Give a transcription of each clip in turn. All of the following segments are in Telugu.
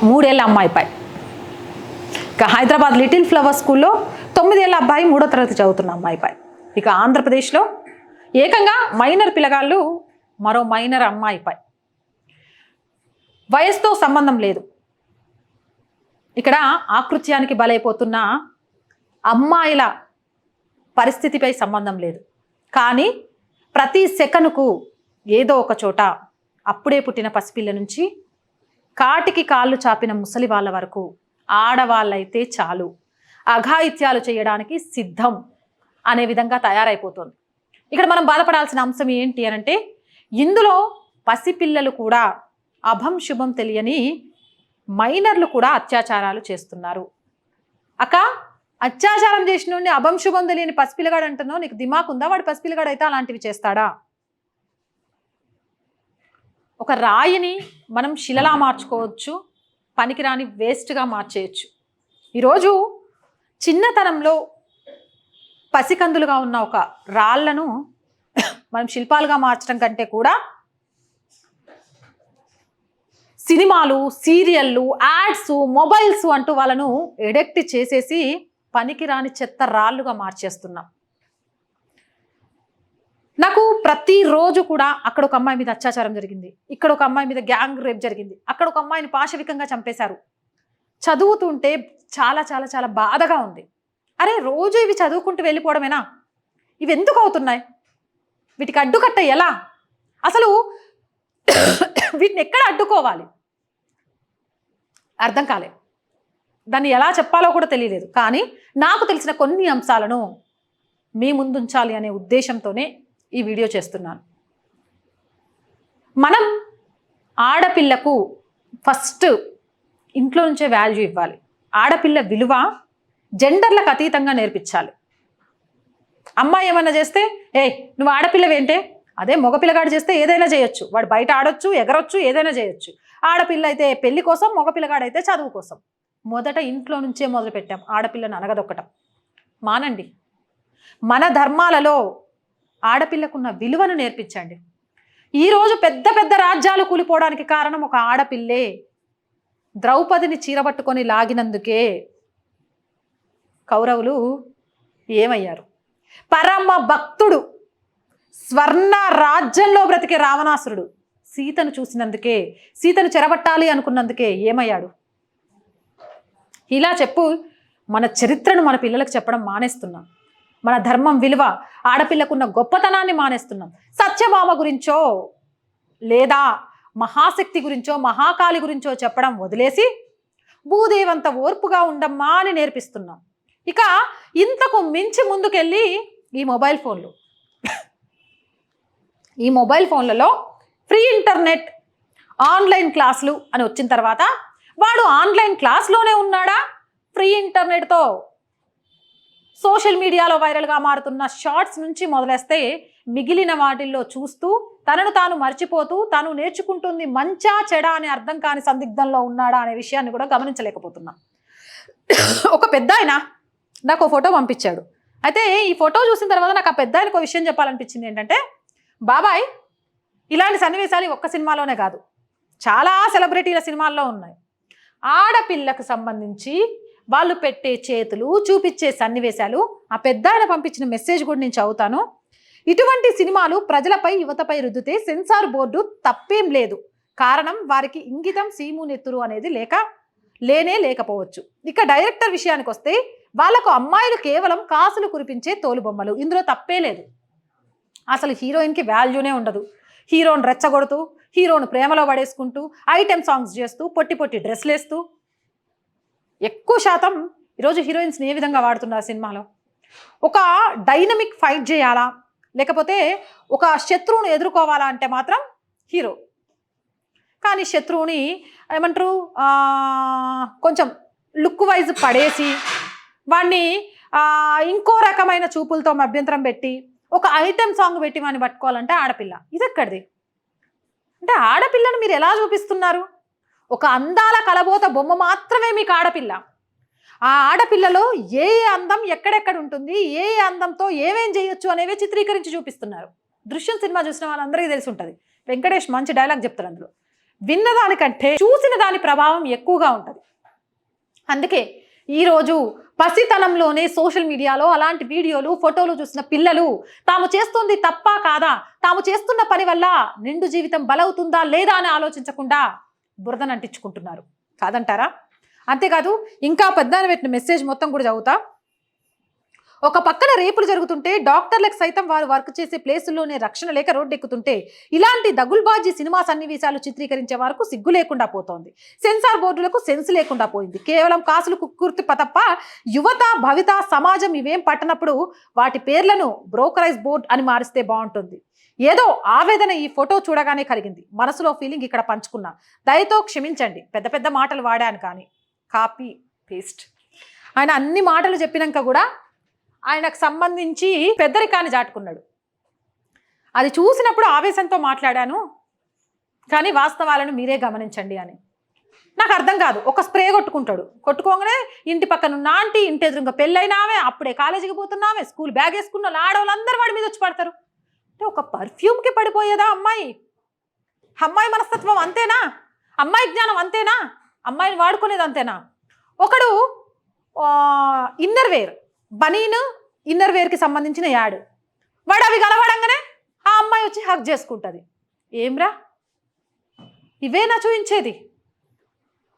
3 ఏళ్ల అమ్మాయిపై. ఇక హైదరాబాద్ లిటిల్ ఫ్లవర్ స్కూల్లో 9 ఏళ్ల అబ్బాయి 3వ తరగతి చదువుతున్న అమ్మాయిపై. ఇక ఆంధ్రప్రదేశ్లో ఏకంగా మైనర్ పిల్లగాళ్ళు మరో మైనర్ అమ్మాయిపై. వయసుతో సంబంధం లేదు. ఇక్కడ ఆకృత్యానికి బలైపోతున్న అమ్మాయిల పరిస్థితిపై సంబంధం లేదు. కానీ ప్రతి సెకనుకు ఏదో ఒక చోట అప్పుడే పుట్టిన పసిపిల్ల నుంచి కాటికి కాళ్ళు చాపిన ముసలి వాళ్ళ వరకు ఆడవాళ్ళైతే చాలు అఘాయిత్యాలు చేయడానికి సిద్ధం అనే విధంగా తయారైపోతుంది. ఇక్కడ మనం బాధపడాల్సిన అంశం ఏంటి అనంటే, ఇందులో పసిపిల్లలు కూడా అభం శుభం తెలియని మైనర్లు కూడా అత్యాచారాలు చేస్తున్నారు. అక్క, అత్యాచారం చేసిన అభం శుభం తెలియని పసిపిల్లగాడు అంటున్నావు, నీకు దిమాక్ ఉందా? వాడు పసిపిల్లగాడు అయితే అలాంటివి చేస్తాడా? ఒక రాయిని మనం శిలలా మార్చుకోవచ్చు, పనికిరాని వేస్ట్గా మార్చేయచ్చు. ఈరోజు చిన్నతనంలో పసికందులుగా ఉన్న ఒక రాళ్లను మనం శిల్పాలుగా మార్చడం కంటే కూడా సినిమాలు, సీరియళ్ళు, యాడ్స్, మొబైల్స్ అంటూ వాళ్ళను ఎడిక్ట్ చేసేసి పనికిరాని చెత్త రాళ్ళుగా మార్చేస్తున్నాం. నాకు ప్రతిరోజు కూడా అక్కడ ఒక అమ్మాయి మీద అత్యాచారం జరిగింది, ఇక్కడ ఒక అమ్మాయి మీద గ్యాంగ్ రేప్ జరిగింది, అక్కడ ఒక అమ్మాయిని పాశవికంగా చంపేశారు. చదువుతుంటే చాలా చాలా చాలా బాధగా ఉంది. అరే, రోజు ఇవి చదువుకుంటూ వెళ్ళిపోవడమేనా? ఇవి ఎందుకు అవుతున్నాయి? వీటికి అడ్డుకట్ట ఎలా? అసలు వీటిని ఎక్కడ అడ్డుకోవాలి అర్థం కాలే. దాన్ని ఎలా చెప్పాలో కూడా తెలియలేదు. కానీ నాకు తెలిసిన కొన్ని అంశాలను మీ ముందుంచాలి అనే ఉద్దేశంతోనే ఈ వీడియో చేస్తున్నాను. మనం ఆడపిల్లకు ఫస్ట్ ఇంట్లో నుంచే వాల్యూ ఇవ్వాలి. ఆడపిల్ల విలువ జెండర్లకు అతీతంగా నేర్పించాలి. అమ్మాయి ఏమన్నా చేస్తే, నువ్వు ఆడపిల్లవేంటే, అదే మగపిల్లగాడు చేస్తే ఏదైనా చేయొచ్చు, వాడు బయట ఆడొచ్చు, ఎగరొచ్చు, ఏదైనా చేయొచ్చు. ఆడపిల్ల అయితే పెళ్లి కోసం, మగపిల్లగాడైతే చదువు కోసం. మొదట ఇంట్లో నుంచే మొదలు పెట్టాం ఆడపిల్లను అనగదొక్కటం. మానండి. మన ధర్మాలలో ఆడపిల్లకున్న విలువను నేర్పించండి. ఈరోజు పెద్ద పెద్ద రాజ్యాలు కూలిపోవడానికి కారణం ఒక ఆడపిల్లే. ద్రౌపదిని చీరబట్టుకొని లాగినందుకే కౌరవులు ఏమయ్యారు? పరమ భక్తుడు, స్వర్ణ రాజ్యంలో బ్రతికే రావణాసురుడు సీతను చూసినందుకే, సీతను చెరబట్టాలి అనుకున్నందుకే ఏమయ్యాడు? ఇలా చెప్పు మన చరిత్రను మన పిల్లలకు చెప్పడం మానేస్తున్నాం. మన ధర్మం విలువ, ఆడపిల్లకున్న గొప్పతనాన్ని మానేస్తున్నాం. సత్యభామ గురించో లేదా మహాశక్తి గురించో మహాకాళి గురించో చెప్పడం వదిలేసి భూదేవంత ఓర్పుగా ఉండమ్మా అని నేర్పిస్తున్నాం. ఇక ఇంతకు మించి ముందుకెళ్ళి ఈ మొబైల్ ఫోన్లలో ఫ్రీ ఇంటర్నెట్, ఆన్లైన్ క్లాసులు అని వచ్చిన తర్వాత వాడు ఆన్లైన్ క్లాస్లోనే ఉన్నాడా? ఫ్రీ ఇంటర్నెట్తో సోషల్ మీడియాలో వైరల్గా మారుతున్న షార్ట్స్ నుంచి మొదలేస్తే మిగిలిన వాటిల్లో చూస్తూ తనను తాను మర్చిపోతూ తాను నేర్చుకుంటుంది మంచా చెడా అని అర్థం కాని సందిగ్ధంలో ఉన్నాడా అనే విషయాన్ని కూడా గమనించలేకపోతున్నాం. ఒక పెద్ద ఆయన నాకు ఒక ఫోటో పంపించాడు. అయితే ఈ ఫోటో చూసిన తర్వాత నాకు ఆ పెద్ద ఆయనకు విషయం చెప్పాలనిపించింది. ఏంటంటే, బాబాయ్, ఇలాంటి సన్నివేశాలు ఒక్క సినిమాలోనే కాదు, చాలా సెలబ్రిటీల సినిమాల్లో ఉన్నాయి. ఆడపిల్లకు సంబంధించి వాళ్ళు పెట్టే చేతులు, చూపించే సన్నివేశాలు, ఆ పెద్ద ఆయన పంపించిన మెసేజ్ కూడా నేను చదువుతాను. ఇటువంటి సినిమాలు ప్రజలపై, యువతపై రుద్దితే సెన్సార్ బోర్డు తప్పేం లేదు. కారణం వారికి ఇంగితం, సీము నెత్తురు అనేది లేకపోవచ్చు. ఇక డైరెక్టర్ విషయానికి వస్తే వాళ్ళకు అమ్మాయిలు కేవలం కాసులు కురిపించే తోలుబొమ్మలు, ఇందులో తప్పే లేదు. అసలు హీరోయిన్కి వాల్యూనే ఉండదు. హీరోని రెచ్చగొడుతూ, హీరోను ప్రేమలో పడేసుకుంటూ, ఐటెం సాంగ్స్ చేస్తూ, పొట్టి పొట్టి డ్రెస్లు వేస్తూ, ఎక్కువ శాతం ఈరోజు హీరోయిన్స్ని ఏ విధంగా వాడుతున్నారు సినిమాలో? ఒక డైనమిక్ ఫైట్ చేయాలా, లేకపోతే ఒక శత్రువును ఎదుర్కోవాలా అంటే మాత్రం హీరో. కానీ శత్రువుని ఏమంటారు, కొంచెం లుక్ వైజ్ పడేసి వాడిని ఇంకో రకమైన చూపులతో అభ్యంతరం పెట్టి ఒక ఐటెం సాంగ్ పెట్టి వాడిని పట్టుకోవాలంటే ఆడపిల్ల. ఇది ఎక్కడిది? అంటే ఆడపిల్లను మీరు ఎలా చూపిస్తున్నారు? ఒక అందాల కలబోత బొమ్మ మాత్రమే మీకు ఆడపిల్ల. ఆ ఆడపిల్లలో ఏ అందం ఎక్కడెక్కడ ఉంటుంది, ఏ అందంతో ఏమేం చేయొచ్చు అనేవి చిత్రీకరించి చూపిస్తున్నారు. దృశ్యం సినిమా చూసిన వాళ్ళందరికీ తెలిసి ఉంటుంది. వెంకటేష్ మంచి డైలాగ్ చెప్తారు అందులో. విన్నదానికంటే చూసిన దాని ప్రభావం ఎక్కువగా ఉంటుంది. అందుకే ఈరోజు పసితనంలోనే సోషల్ మీడియాలో అలాంటి వీడియోలు ఫోటోలు చూసిన పిల్లలు తాము చేస్తుంది తప్పా కాదా, తాము చేస్తున్న పని వల్ల నిండు జీవితం బలవుతుందా లేదా అని ఆలోచించకుండా బురదను అంటించుకుంటున్నారు. కాదంటారా? అంతేకాదు ఇంకా పెద్దాన్ని పెట్టిన మెసేజ్ మొత్తం కూడా చదువుతా. ఒక పక్కన రేపులు జరుగుతుంటే డాక్టర్లకు సైతం వారు వర్క్ చేసే ప్లేసుల్లోనే రక్షణ లేక రోడ్డెక్కుతుంటే ఇలాంటి దగుల్బాజీ సినిమా సన్నివేశాలు చిత్రీకరించే వరకు సిగ్గు లేకుండా పోతోంది. సెన్సార్ బోర్డులకు సెన్స్ లేకుండా పోయింది. కేవలం కాసులు కుక్కుర్తి తప్ప యువత భవిత సమాజం ఇవేం పట్టనప్పుడు వాటి పేర్లను బ్రోకరైజ్ బోర్డ్ అని మారిస్తే బాగుంటుంది. ఏదో ఆవేదన ఈ ఫోటో చూడగానే కలిగింది. మనసులో ఫీలింగ్ ఇక్కడ పంచుకున్నా. దయతో క్షమించండి, పెద్ద పెద్ద మాటలు వాడాను కానీ. Copy paste. ఆయన అన్ని మాటలు చెప్పినాక కూడా ఆయనకు సంబంధించి పెద్దరికాన్ని చాటుకున్నాడు. అది చూసినప్పుడు ఆవేశంతో మాట్లాడాను, కానీ వాస్తవాలను మీరే గమనించండి అని. నాకు అర్థం కాదు. ఒక స్ప్రే కొట్టుకోగానే ఇంటి పక్కన ఆంటీ, ఇంటి ఎదురుగా పెళ్ళైనామే, అప్పుడే కాలేజీకి పోతున్నామే, స్కూల్ బ్యాగ్ వేసుకున్న ఆడవాళ్ళందరూ వాడి మీద వచ్చి పడతారు. అంటే ఒక పర్ఫ్యూమ్కి పడిపోయేదా అమ్మాయి? అమ్మాయి మనస్తత్వం అంతేనా? అమ్మాయి జ్ఞానం అంతేనా? అమ్మాయిని వాడుకునేది అంతేనా? ఒకడు ఇన్నర్ వేర్, బనీన్ ఇన్నర్ వేర్కి సంబంధించిన యాడ్, వాడు అవి కనబడంగానే ఆ అమ్మాయి వచ్చి హక్ చేసుకుంటుంది. ఏమ్రా, ఇవేనా చూపించేది?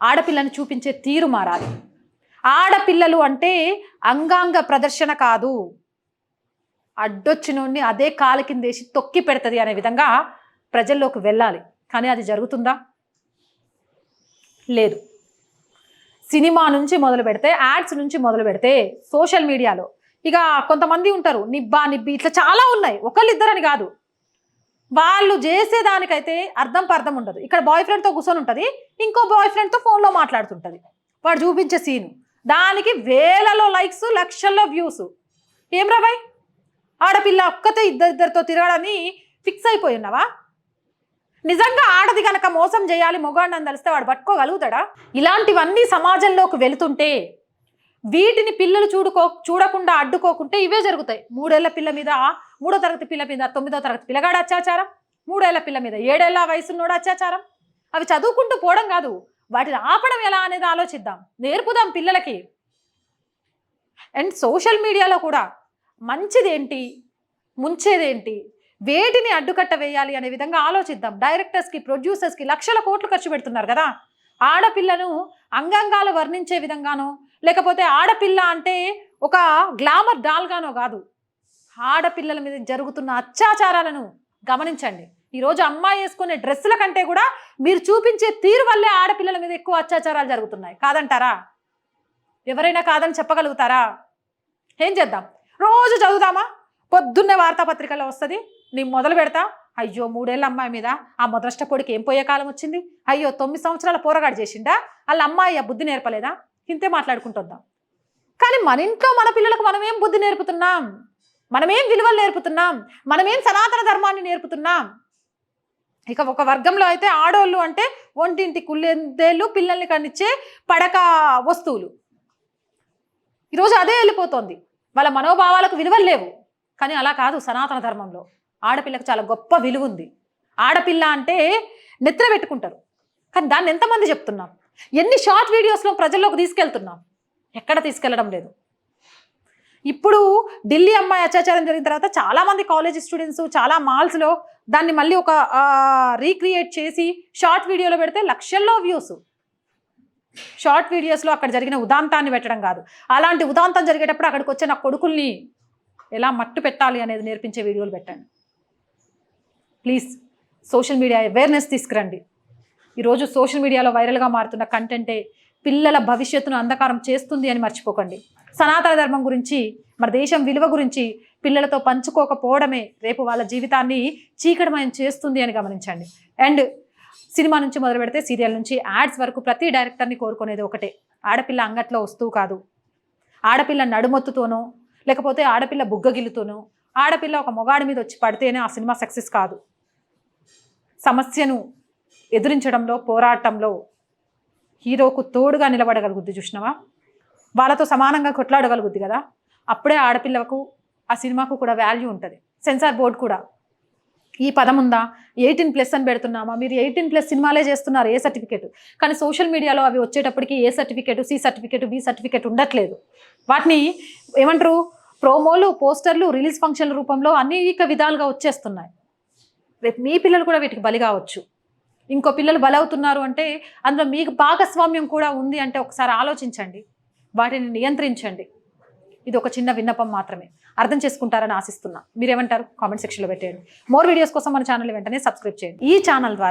ఆడపిల్లని చూపించే తీరు మారాలి. ఆడపిల్లలు అంటే అంగాంగ ప్రదర్శన కాదు, అడ్డొచ్చినోడిని అదే కాలు కిందేసి తొక్కి పెడుతుంది అనే విధంగా ప్రజల్లోకి వెళ్ళాలి. కానీ అది జరుగుతుందా? లేదు. సినిమా నుంచి మొదలు పెడితే, యాడ్స్ నుంచి మొదలు పెడితే, సోషల్ మీడియాలో ఇక కొంతమంది ఉంటారు, నిబ్బా నిబ్బి ఇట్లా చాలా ఉన్నాయి, ఒకళ్ళిద్దరని కాదు. వాళ్ళు చేసేదానికైతే అర్థం పర్థం ఉండదు. ఇక్కడ బాయ్ ఫ్రెండ్తో కూర్చొని ఉంటుంది, ఇంకో బాయ్ ఫ్రెండ్తో ఫోన్లో మాట్లాడుతుంటుంది. వాడు చూపించే సీను దానికి వేలలో లైక్స్, లక్షల్లో వ్యూస్. ఏం రా బాయ్, ఆడపిల్ల ఒక్కతే ఇద్దరితో తిరగడని ఫిక్స్ అయిపోయి ఉన్నావా? నిజంగా ఆడది కనుక మోసం చేయాలి మొగాడిని తెలిస్తే వాడు పట్టుకోగలుగుతాడా? ఇలాంటివన్నీ సమాజంలోకి వెళుతుంటే వీటిని పిల్లలు చూడకుండా అడ్డుకోకుంటే ఇవే జరుగుతాయి. 3 ఏళ్ల పిల్ల మీద, 3వ తరగతి పిల్ల మీద 9వ తరగతి పిల్లగాడు అత్యాచారం, 3 ఏళ్ల పిల్ల మీద 7 ఏళ్ల వయసున్నోడు అత్యాచారం. అవి చదువుకుంటూ పోవడం కాదు, వాటిని ఆపడం ఎలా అనేది ఆలోచిద్దాం, నేర్పుదాం పిల్లలకి. అండ్ సోషల్ మీడియాలో కూడా మంచిదేంటి, ముంచేదేంటి, వేటిని అడ్డుకట్ట వేయాలి అనే విధంగా ఆలోచిద్దాం. డైరెక్టర్స్కి, ప్రొడ్యూసర్స్కి లక్షల కోట్లు ఖర్చు పెడుతున్నారు కదా. ఆడపిల్లను అంగాంగాలు వర్ణించే విధంగానో, లేకపోతే ఆడపిల్ల అంటే ఒక గ్లామర్ డాల్గానో కాదు, ఆడపిల్లల మీద జరుగుతున్న అత్యాచారాలను గమనించండి. ఈరోజు అమ్మాయి వేసుకునే డ్రెస్సుల కంటే కూడా మీరు చూపించే తీరు వల్లే ఆడపిల్లల మీద ఎక్కువ అత్యాచారాలు జరుగుతున్నాయి. కాదంటారా? ఎవరైనా కాదని చెప్పగలుగుతారా? ఏం చేద్దాం? రోజు చదువుదామా? పొద్దున్నే వార్తాపత్రికలో వస్తుంది, నేను మొదలు పెడతా, అయ్యో 3 ఏళ్ల అమ్మాయి మీద ఆ మొదలష్ట పొడికి ఏం పోయే కాలం వచ్చింది, అయ్యో 9 సంవత్సరాల పోరగాడు చేసిండా, వాళ్ళ అమ్మాయి బుద్ధి నేర్పలేదా, ఇంతే మాట్లాడుకుంటుద్దాం. కానీ మన ఇంట్లో మన పిల్లలకు మనమేం బుద్ధి నేర్పుతున్నాం, మనమేం విలువలు నేర్పుతున్నాం, మనమేం సనాతన ధర్మాన్ని నేర్పుతున్నాం? ఇక ఒక వర్గంలో అయితే ఆడోళ్ళు అంటే ఒంటింటి కుళ్ళేందేళ్ళు, పిల్లల్ని కనిచ్చే పడక వస్తువులు. ఈరోజు అదే వెళ్ళిపోతుంది. వాళ్ళ మనోభావాలకు విలువలు లేవు. కానీ అలా కాదు, సనాతన ధర్మంలో ఆడపిల్లకు చాలా గొప్ప విలువ ఉంది. ఆడపిల్ల అంటే నెత్తిన పెట్టుకుంటారు, కానీ దాన్ని ఎంతమంది చెప్తున్నాం? ఎన్ని షార్ట్ వీడియోస్లో ప్రజల్లోకి తీసుకెళ్తున్నాం? ఎక్కడ తీసుకెళ్లడం లేదు. ఇప్పుడు ఢిల్లీ అమ్మాయి అత్యాచారం జరిగిన తర్వాత చాలామంది కాలేజ్ స్టూడెంట్స్ చాలా మాల్స్లో దాన్ని మళ్ళీ ఒక రీక్రియేట్ చేసి షార్ట్ వీడియోలో పెడితే లక్షల్లో వ్యూస్. షార్ట్ వీడియోస్లో అక్కడ జరిగిన ఉదాంతాన్ని పెట్టడం కాదు, అలాంటి ఉదాంతం జరిగేటప్పుడు అక్కడికి వచ్చే నా కొడుకుల్ని ఎలా మట్టు పెట్టాలి అనేది నేర్పించే వీడియోలు పెట్టండి ప్లీజ్. సోషల్ మీడియా అవేర్నెస్ తీసుకురండి. ఈరోజు సోషల్ మీడియాలో వైరల్గా మారుతున్న కంటెంటే పిల్లల భవిష్యత్తును అంధకారం చేస్తుంది అని మర్చిపోకండి. సనాతన ధర్మం గురించి, మన దేశం విలువ గురించి పిల్లలతో పంచుకోకపోవడమే రేపు వాళ్ళ జీవితాన్ని చీకటిమయం చేస్తుంది అని గమనించండి. అండ్ సినిమా నుంచి మొదలు పెడితే సీరియల్ నుంచి యాడ్స్ వరకు ప్రతి డైరెక్టర్ని కోరుకునేది ఒకటే, ఆడపిల్ల అంగట్లో వస్తువు కాదు. ఆడపిల్ల నడుమొత్తుతోనో, లేకపోతే ఆడపిల్ల బుగ్గగిల్లుతోనో, ఆడపిల్ల ఒక మొగాడి మీద వచ్చి పడితేనే ఆ సినిమా సక్సెస్ కాదు. సమస్యను ఎదురించడంలో, పోరాటంలో హీరోకు తోడుగా నిలబడగలుగుద్ది. చూసినావా? వాళ్ళతో సమానంగా కొట్లాడగలుగుద్ది కదా. అప్పుడే ఆడపిల్లకు, ఆ సినిమాకు కూడా వాల్యూ ఉంటుంది. సెన్సార్ బోర్డు కూడా ఈ పదం ఉందా, 18+ అని పెడుతున్నామా, మీరు 18+ సినిమాలే చేస్తున్నారు ఏ సర్టిఫికేట్, కానీ సోషల్ మీడియాలో అవి వచ్చేటప్పటికి A certificate, C certificate, B certificate ఉండట్లేదు. వాటిని ఏమంటారు, ప్రోమోలు, పోస్టర్లు, రిలీజ్ ఫంక్షన్ల రూపంలో అనేక విధాలుగా వచ్చేస్తున్నాయి. రేపు మీ పిల్లలు కూడా వీటికి బలి కావచ్చు. ఇంకో పిల్లలు బలవుతున్నారు అంటే అందులో మీకు భాగస్వామ్యం కూడా ఉంది అంటే ఒకసారి ఆలోచించండి, వాటిని నియంత్రించండి. ఇది ఒక చిన్న విన్నపం మాత్రమే, అర్థం చేసుకుంటారని ఆశిస్తున్నా. మీరేమంటారు కామెంట్ సెక్షన్లో పెట్టేయండి. మోర్ వీడియోస్ కోసం మన ఛానల్ వెంటనే సబ్స్క్రైబ్ చేయండి. ఈ ఛానల్ ద్వారా